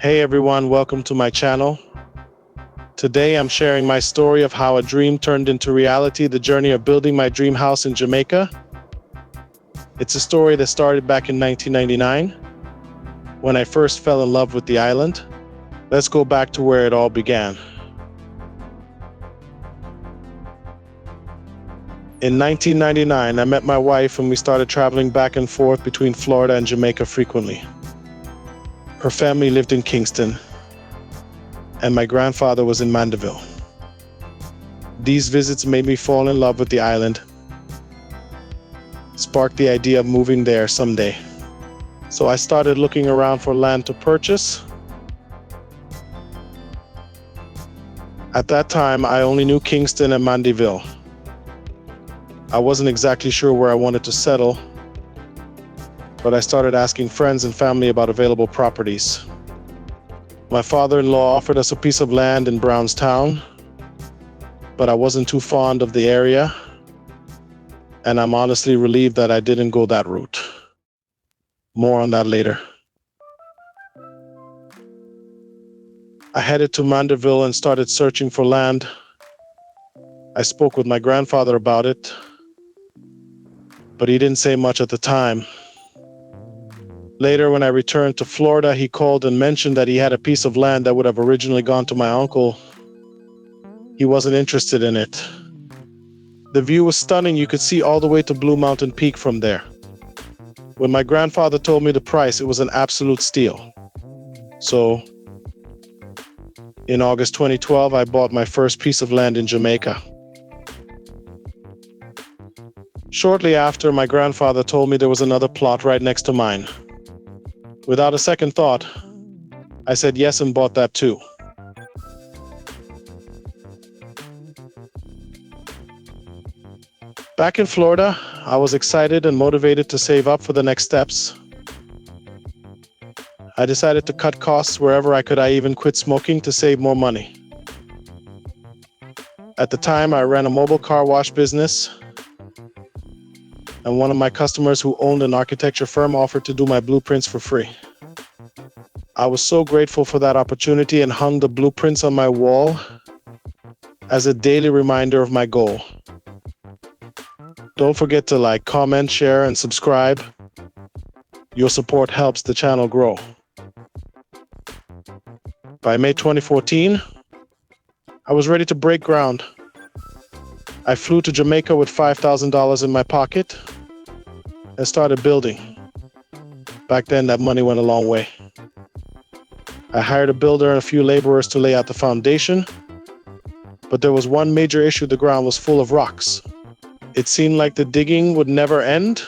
Hey everyone, welcome to my channel. Today I'm sharing my story of how a dream turned into reality, the journey of building my dream house in Jamaica. It's a story that started back in 1999, when I first fell in love with the island. Let's go back to where it all began. In 1999, I met my wife and we started traveling back and forth between Florida and Jamaica frequently. Her family lived in Kingston, and my grandfather was in Mandeville. These visits made me fall in love with the island, sparked the idea of moving there someday. So I started looking around for land to purchase. At that time, I only knew Kingston and Mandeville. I wasn't exactly sure where I wanted to settle, but I started asking friends and family about available properties. My father-in-law offered us a piece of land in Brownstown, but I wasn't too fond of the area, and I'm honestly relieved that I didn't go that route. More on that later. I headed to Mandeville and started searching for land. I spoke with my grandfather about it, but he didn't say much at the time. Later, when I returned to Florida, he called and mentioned that he had a piece of land that would have originally gone to my uncle. He wasn't interested in it. The view was stunning. You could see all the way to Blue Mountain Peak from there. When my grandfather told me the price, it was an absolute steal. So, in August 2012, I bought my first piece of land in Jamaica. Shortly after, my grandfather told me there was another plot right next to mine. Without a second thought, I said yes and bought that too. Back in Florida, I was excited and motivated to save up for the next steps. I decided to cut costs wherever I could. I even quit smoking to save more money. At the time, I ran a mobile car wash business, and one of my customers who owned an architecture firm offered to do my blueprints for free. I was so grateful for that opportunity and hung the blueprints on my wall as a daily reminder of my goal. Don't forget to like, comment, share, and subscribe. Your support helps the channel grow. By May 2014, I was ready to break ground. I flew to Jamaica with $5,000 in my pocket and started building. Back then, that money went a long way. I hired a builder and a few laborers to lay out the foundation, but there was one major issue: the ground was full of rocks. It seemed like the digging would never end,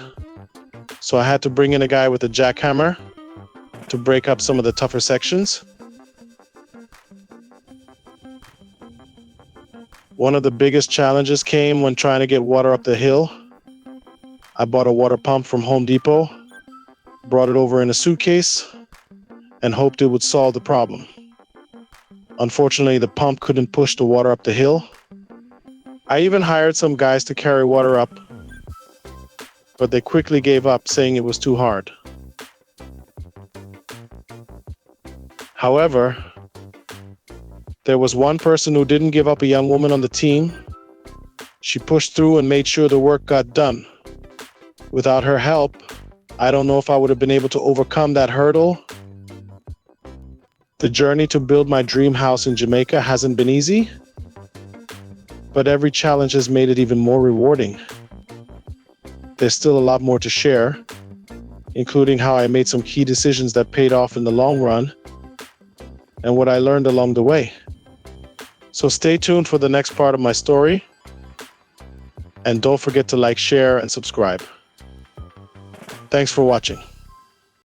so I had to bring in a guy with a jackhammer to break up some of the tougher sections. One of the biggest challenges came when trying to get water up the hill. I bought a water pump from Home Depot, brought it over in a suitcase, and hoped it would solve the problem. Unfortunately, the pump couldn't push the water up the hill. I even hired some guys to carry water up, but they quickly gave up, saying it was too hard. However, there was one person who didn't give up, a young woman on the team. She pushed through and made sure the work got done. Without her help, I don't know if I would have been able to overcome that hurdle. The journey to build my dream house in Jamaica hasn't been easy, but every challenge has made it even more rewarding. There's still a lot more to share, including how I made some key decisions that paid off in the long run, and what I learned along the way. So stay tuned for the next part of my story, and don't forget to like, share, and subscribe. Thanks for watching.